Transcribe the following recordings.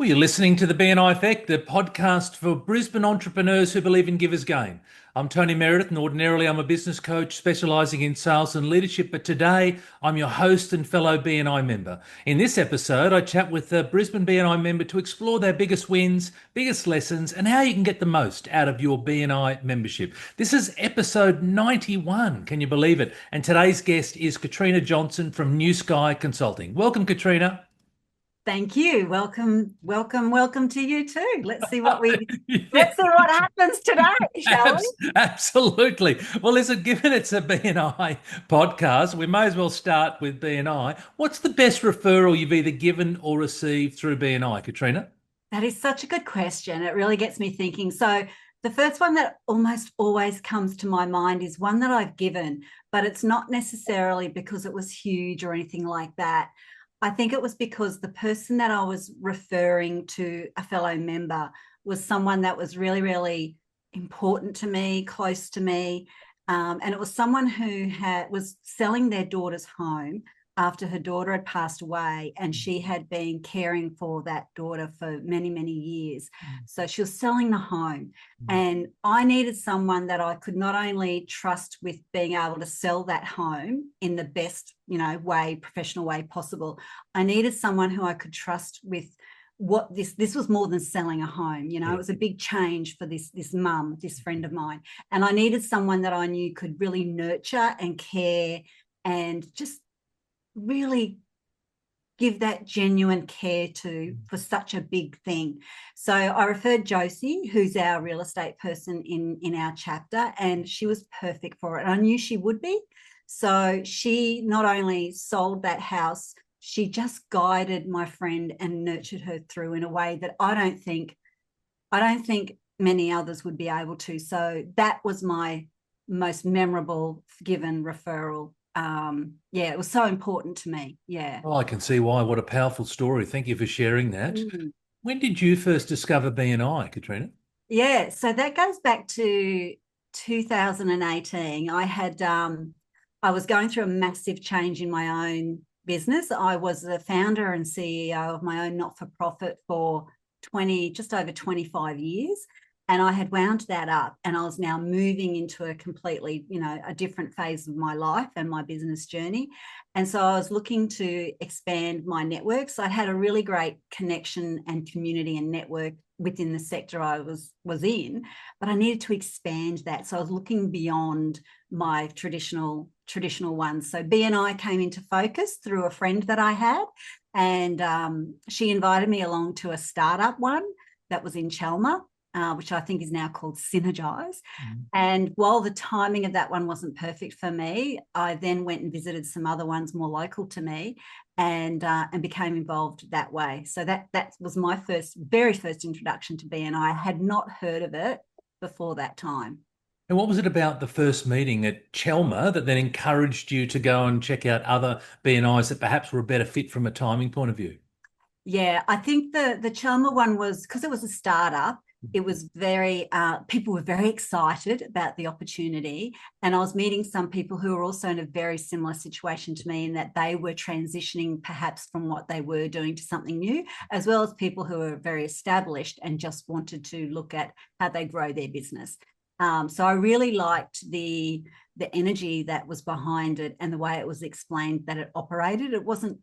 Well, you're listening to the BNI Effect, the podcast for Brisbane entrepreneurs who believe in givers gain. I'm Tony Meredith, and ordinarily I'm a business coach specialising in sales and leadership, but today I'm your host and fellow BNI member. In this episode, I chat with a Brisbane BNI member to explore their biggest wins, biggest lessons, and how you can get the most out of your BNI membership. This is episode 91, can you believe it? And today's guest is Katrina Johnson from New Sky Consulting. Welcome, Katrina. Thank you. Welcome to you too. Let's see what Yeah. let's see what happens today, shall we? Absolutely. Well, listen, given it's a BNI podcast, we may as well start with BNI. What's the best referral you've either given or received through BNI, Katrina? That is such a good question. It really gets me thinking. So the first one that almost always comes to my mind is one that I've given, but it's not necessarily because it was huge or anything like that. I think it was because the person that I was referring to, a fellow member, was someone that was really, really important to me, close to me. And it was someone who was selling their daughter's home after her daughter had passed away, and she had been caring for that daughter for many, many years. So she was selling the home, and I needed someone that I could not only trust with being able to sell that home in the best, way, professional way possible. I needed someone who I could trust with what this was more than selling a home. It was a big change for this mum, this friend of mine, and I needed someone that I knew could really nurture and care and just really give that genuine care to for such a big thing. So I referred Josie, who's our real estate person in our chapter, and she was perfect for it. And I knew she would be. So she not only sold that house, she just guided my friend and nurtured her through in a way that I don't think many others would be able to. So that was my most memorable given referral. It was so important to me. Yeah. Oh, I can see why. What a powerful story. Thank you for sharing that. Mm. When did you first discover BNI, Katrina? Yeah, so that goes back to 2018. I was going through a massive change in my own business. I was the founder and CEO of my own not-for-profit for just over 25 years. And I had wound that up, and I was now moving into a completely, a different phase of my life and my business journey. And so I was looking to expand my network. So I had a really great connection and community and network within the sector I was in, but I needed to expand that. So I was looking beyond my traditional ones. So BNI came into focus through a friend that I had, and she invited me along to a startup one that was in Chalmer. Which I think is now called Synergize. And while the timing of that one wasn't perfect for me, I then went and visited some other ones more local to me, and became involved that way. So that was my very first introduction to BNI. I had not heard of it before that time. And what was it about the first meeting at Chelmer that then encouraged you to go and check out other BNIs that perhaps were a better fit from a timing point of view? Yeah, I think the Chalmer one was because it was a startup. It was people were very excited about the opportunity. And I was meeting some people who were also in a very similar situation to me, in that they were transitioning perhaps from what they were doing to something new, as well as people who were very established and just wanted to look at how they grow their business. So I really liked the energy that was behind it and the way it was explained that it operated.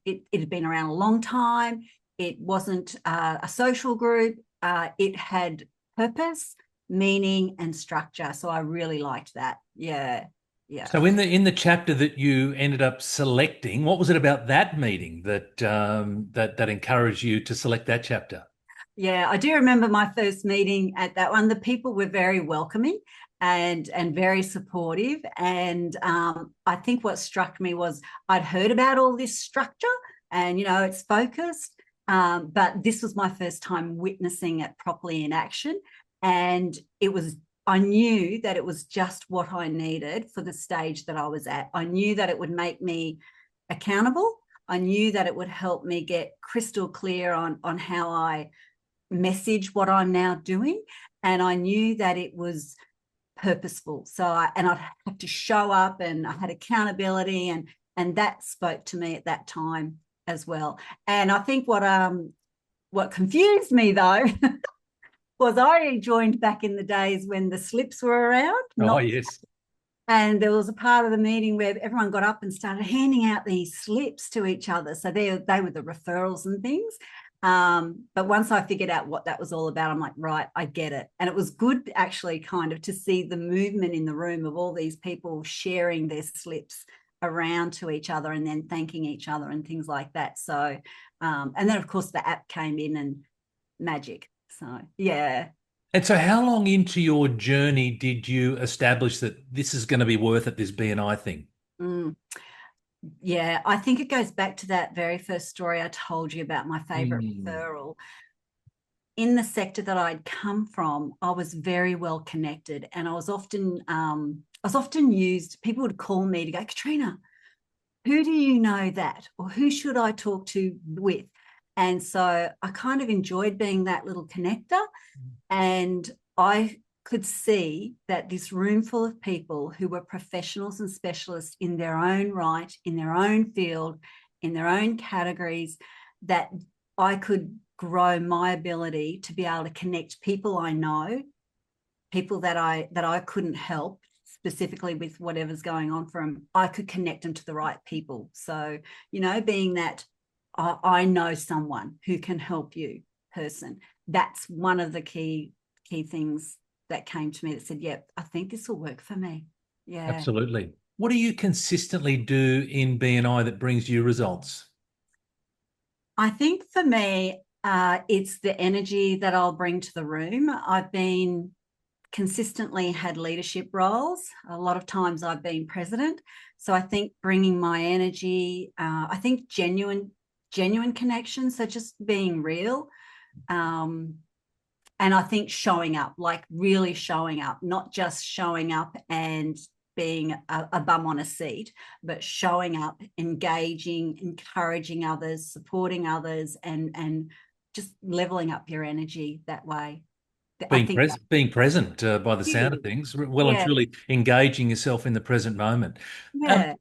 It had been around a long time. It wasn't a social group. It had purpose, meaning, and structure. So I really liked that. Yeah. Yeah. So in the chapter that you ended up selecting, what was it about that meeting that encouraged you to select that chapter? Yeah, I do remember my first meeting at that one. The people were very welcoming and very supportive. And I think what struck me was I'd heard about all this structure and, it's focused. But this was my first time witnessing it properly in action. And I knew that it was just what I needed for the stage that I was at. I knew that it would make me accountable. I knew that it would help me get crystal clear on how I message what I'm now doing. And I knew that it was purposeful. I'd have to show up, and I had accountability, and that spoke to me at that time as well. And I think what What confused me though was I joined back in the days when the slips were around, Oh, not yes. and there was a part of the meeting where everyone got up and started handing out these slips to each other. So they were the referrals and things. But once I figured out what that was all about, I'm like, right, I get it. And it was good actually kind of to see the movement in the room of all these people sharing their slips around to each other and then thanking each other and things like that. So, and then of course the app came in and magic. So, yeah. And so how long into your journey did you establish that this is going to be worth it, this BNI thing? Mm. Yeah, I think it goes back to that very first story I told you about my favorite Mm. referral. In the sector that I'd come from, I was very well connected, and I was often used. People would call me to go, Katrina, who do you know that, or who should I talk to with? And so I kind of enjoyed being that little connector. And I could see that this room full of people who were professionals and specialists in their own right, in their own field, in their own categories, that I could grow my ability to be able to connect people I know, people that I couldn't help specifically with whatever's going on for them. I could connect them to the right people. So, being that I know someone who can help you person, that's one of the key things that came to me that said, yep, I think this will work for me. Yeah. Absolutely. What do you consistently do in BNI that brings you results? I think for me, it's the energy that I'll bring to the room. I've been consistently had leadership roles. A lot of times I've been president. So I think bringing my energy, I think genuine connection. So just being real. Um, and I think showing up, like really showing up, not just showing up and being a bum on a seat, but showing up, engaging, encouraging others, supporting others, and just leveling up your energy that way. I think Being present by the sound of that's things, well and yeah, truly engaging yourself in the present moment. Um, yeah.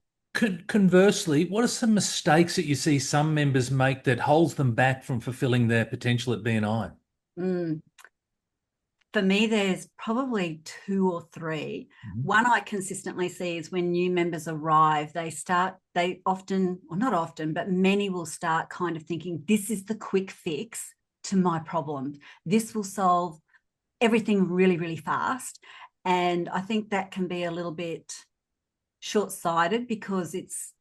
conversely, what are some mistakes that you see some members make that holds them back from fulfilling their potential at BNI? Mm. For me, there's probably two or three. Mhm. One I consistently see is when new members arrive, they often, or not often, but many will start kind of thinking, this is the quick fix to my problem. This will solve everything really, really fast. And I think that can be a little bit short-sighted because it's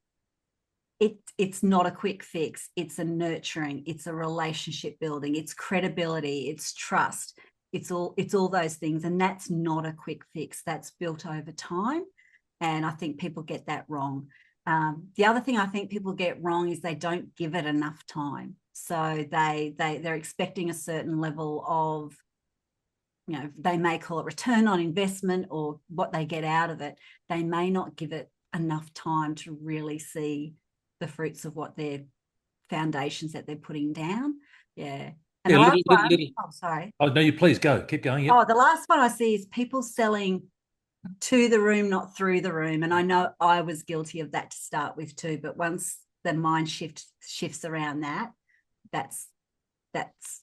not a quick fix. It's a nurturing, it's a relationship building, it's credibility, it's trust. It's all those things. And that's not a quick fix. That's built over time. And I think people get that wrong. The other thing I think people get wrong is they don't give it enough time. So they're expecting a certain level of, they may call it return on investment or what they get out of it. They may not give it enough time to really see the fruits of what their foundations that they're putting down. Yeah. And Yeah, the last one, little. oh, sorry. Oh no, you please go. Keep going. Yep. Oh, the last one I see is people selling to the room, not through the room. And I know I was guilty of that to start with too. But once the mind shifts around that, that's that's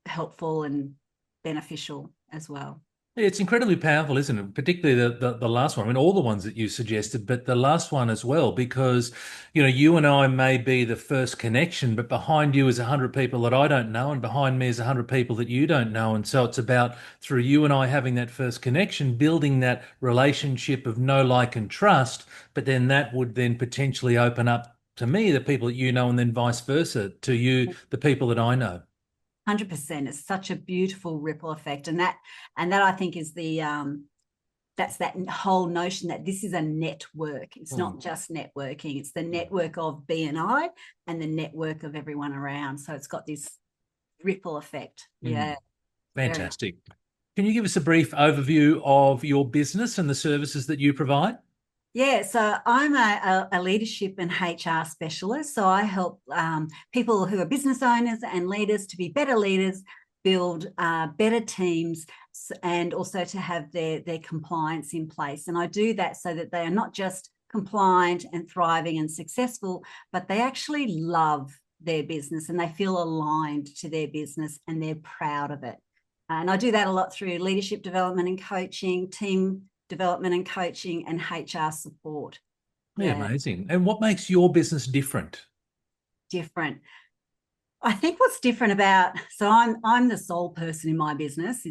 helpful and beneficial as well. Yeah, it's incredibly powerful, isn't it? Particularly the last one. I mean, all the ones that you suggested, but the last one as well, because you and I may be the first connection, but behind you is 100 people that I don't know, and behind me is 100 people that you don't know. And so it's about through you and I having that first connection, building that relationship of know, like, and trust. But then that would then potentially open up to me the people that you know, and then vice versa to you, the people that I know. 100%. It's such a beautiful ripple effect. And that I think is that's that whole notion that this is a network. It's not just networking, it's the network of BNI and the network of everyone around. So it's got this ripple effect. Mm. Yeah. Very. Fantastic. Can you give us a brief overview of your business and the services that you provide? Yeah, so I'm a leadership and HR specialist. So I help people who are business owners and leaders to be better leaders, build better teams, and also to have their compliance in place. And I do that so that they are not just compliant and thriving and successful, but they actually love their business and they feel aligned to their business and they're proud of it. And I do that a lot through leadership development and coaching, team development and coaching, and HR support. Yeah, amazing. And what makes your business different? Different. I think what's different about, so I'm the sole person in my business.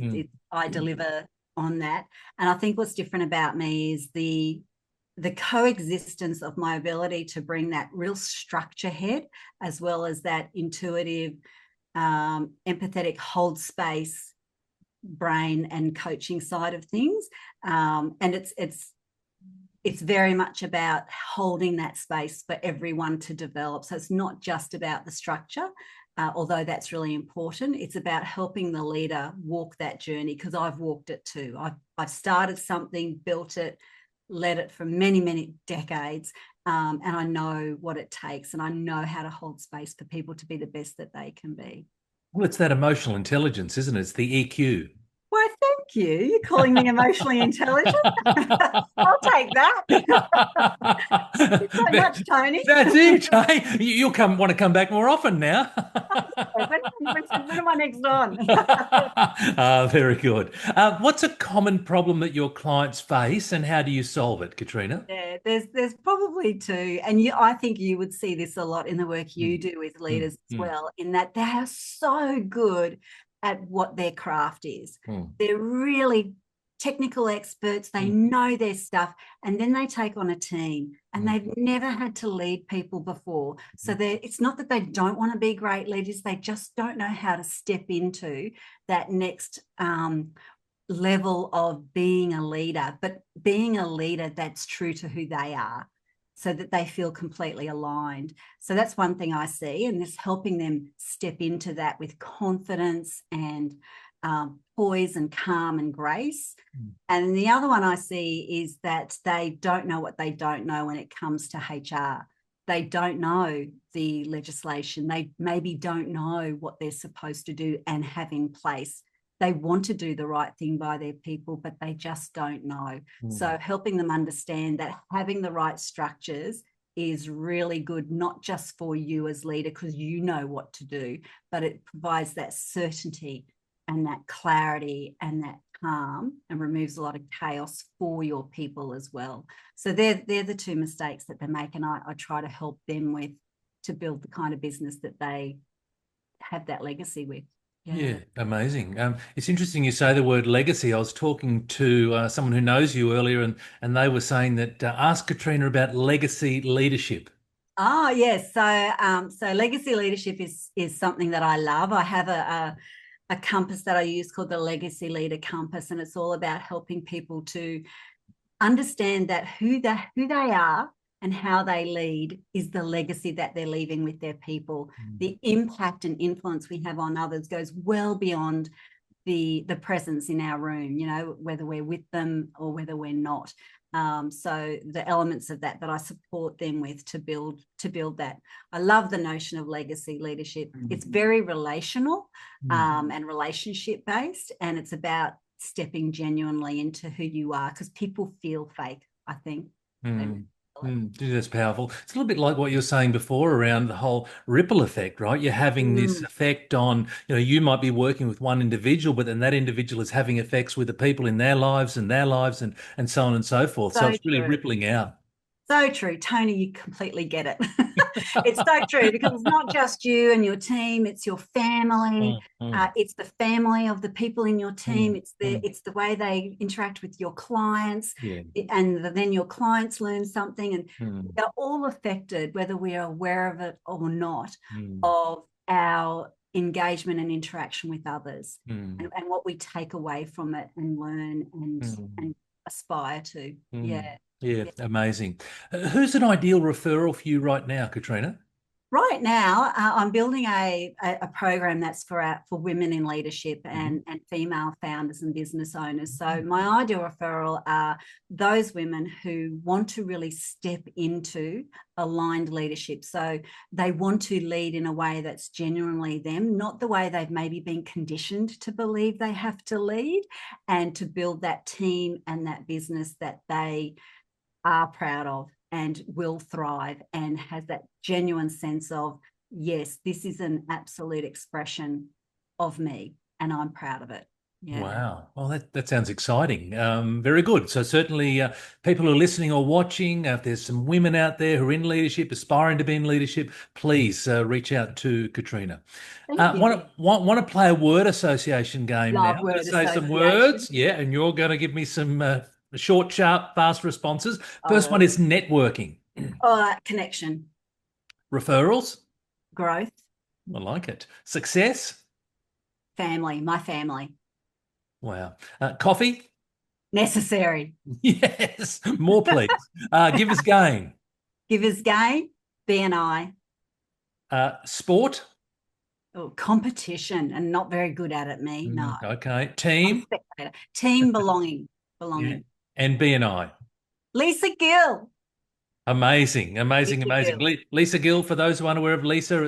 I deliver on that. And I think what's different about me is the coexistence of my ability to bring that real structure head, as well as that intuitive, empathetic, hold space, brain and coaching side of things. And it's very much about holding that space for everyone to develop. So it's not just about the structure, although that's really important. It's about helping the leader walk that journey, because I've walked it too. I've started something, built it, led it for many, many decades, and I know what it takes, and I know how to hold space for people to be the best that they can be. Well, it's that emotional intelligence, isn't it? It's the EQ. Why, thank you. You're calling me emotionally intelligent? I'll take that. Thanks so much, Tony. That's it. Hey, you'll want to come back more often now. When am I next on? Very good. What's a common problem that your clients face, and how do you solve it, Katrina? Yeah, there's probably two, and I think you would see this a lot in the work you do with leaders as well, in that they are so good at what their craft is. They're really technical experts. They know their stuff, and then they take on a team, and they've never had to lead people before. So it's not that they don't want to be great leaders. They just don't know how to step into that next level of being a leader, but being a leader that's true to who they are, so that they feel completely aligned. So that's one thing I see, and this helping them step into that with confidence and poise and calm and grace. And the other one I see is that they don't know what they don't know when it comes to HR. They don't know the legislation. They maybe don't know what they're supposed to do and have in place. They want to do the right thing by their people, but they just don't know. So helping them understand that having the right structures is really good, not just for you as leader, because you know what to do, but it provides that certainty and that clarity and that calm, and removes a lot of chaos for your people as well. So they're the two mistakes that they make, and I try to help them with, to build the kind of business that they have that legacy with. Yeah, amazing. It's interesting you say the word legacy. I was talking to someone who knows you earlier, and they were saying that ask Katrina about legacy leadership. Oh, yes. So legacy leadership is something that I love. I have a compass that I use called the Legacy Leader Compass, and it's all about helping people to understand that who they are and how they lead is the legacy that they're leaving with their people. The impact and influence we have on others goes well beyond the presence in our room, whether we're with them or whether we're not. So the elements of that I support them with to build that. I love the notion of legacy leadership. It's very relational and relationship based, and it's about stepping genuinely into who you are, because people feel fake, I think. That's powerful. It's a little bit like what you were saying before around the whole ripple effect, right? You're having this effect on, you might be working with one individual, but then that individual is having effects with the people in their lives and so on and so forth. So it's really rippling out. So true. Tony, you completely get it. It's so true, because it's not just you and your team, it's your family. It's the family of the people in your team. It's the way they interact with your clients. And then your clients learn something, and they're all affected, whether we are aware of it or not, of our engagement and interaction with others, and what we take away from it and learn and aspire to. Yeah, amazing. Who's an ideal referral for you right now, Katrina? Right now, I'm building a program that's for women in leadership and female founders and business owners. So my ideal referral are those women who want to really step into aligned leadership. So they want to lead in a way that's genuinely them, not the way they've maybe been conditioned to believe they have to lead, and to build that team and that business that they are proud of and will thrive, and has that genuine sense of yes, this is an absolute expression of me and I'm proud of it. Yeah. Wow. Well, that sounds exciting. Very good. So certainly people who are listening or watching, if there's some women out there who are in leadership, aspiring to be in leadership, please reach out to Katrina. Thank you. Want to play a word association game now? Love I'm going to word say some association. words, yeah, and you're going to give me some short, sharp, fast responses. First Oh, one is networking. connection, Referrals. growth, I like it. Success. family, my family. Wow. Coffee. Necessary. Yes. More, please. Give us gain. Givers gain, BNI. Sport. Oh, competition and not very good at it, me. No, Okay. I'm a Team. spectator. Team belonging, Yeah. belonging. And BNI. Lisa Gill. Amazing, amazing, Lisa amazing. Gill. Lisa Gill, for those who aren't aware of Lisa,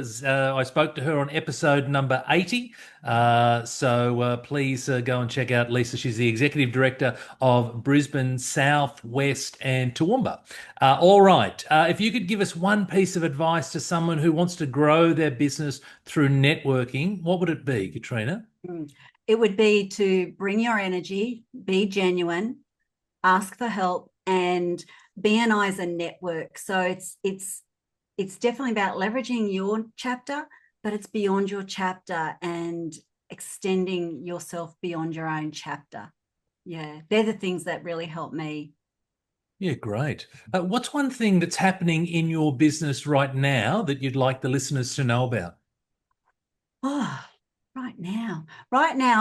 I spoke to her on episode number 80. Please go and check out Lisa. She's the executive director of Brisbane, South, West, and Toowoomba. All right. If you could give us one piece of advice to someone who wants to grow their business through networking, what would it be, Katrina? It would be to bring your energy, be genuine, ask for help, and BNI is a network. So it's definitely about leveraging your chapter, but it's beyond your chapter and extending yourself beyond your own chapter. Yeah, they're the things that really help me. Yeah, great. What's one thing that's happening in your business right now that you'd like the listeners to know about? Oh, right now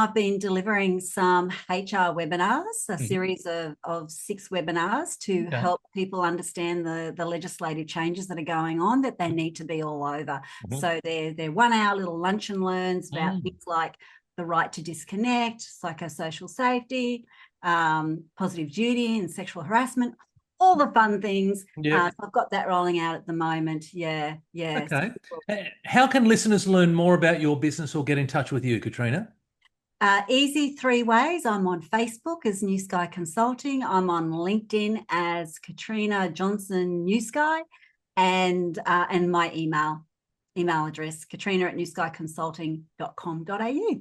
I've been delivering some HR webinars, a Mhm. series of 6 webinars to Okay. help people understand the legislative changes that are going on that they need to be all over. Mhm. So they're 1 hour little lunch and learns about Mm. things like the right to disconnect, psychosocial safety, positive duty and sexual harassment, all the fun things. Yep. So I've got that rolling out at the moment. Yeah, yeah. So Okay. How can listeners learn more about your business or get in touch with you, Katrina? Easy 3 ways. I'm on Facebook as New Sky Consulting. I'm on LinkedIn as Katrina Johnson New Sky, and my email address Katrina at newskyconsulting.com.au.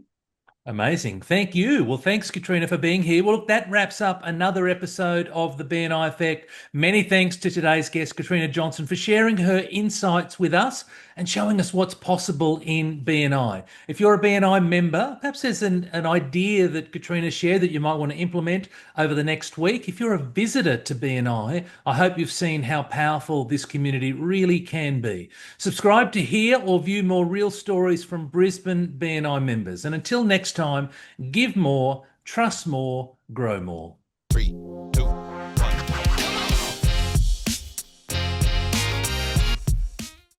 Amazing. Thank you. Well, thanks, Katrina, for being here. Well, look, that wraps up another episode of the BNI Effect. Many thanks to today's guest, Katrina Johnson, for sharing her insights with us and showing us what's possible in BNI. If you're a BNI member, perhaps there's an idea that Katrina shared that you might want to implement over the next week. If you're a visitor to BNI, I hope you've seen how powerful this community really can be. Subscribe to hear or view more real stories from Brisbane BNI members. And until next time, give more, trust more, grow more.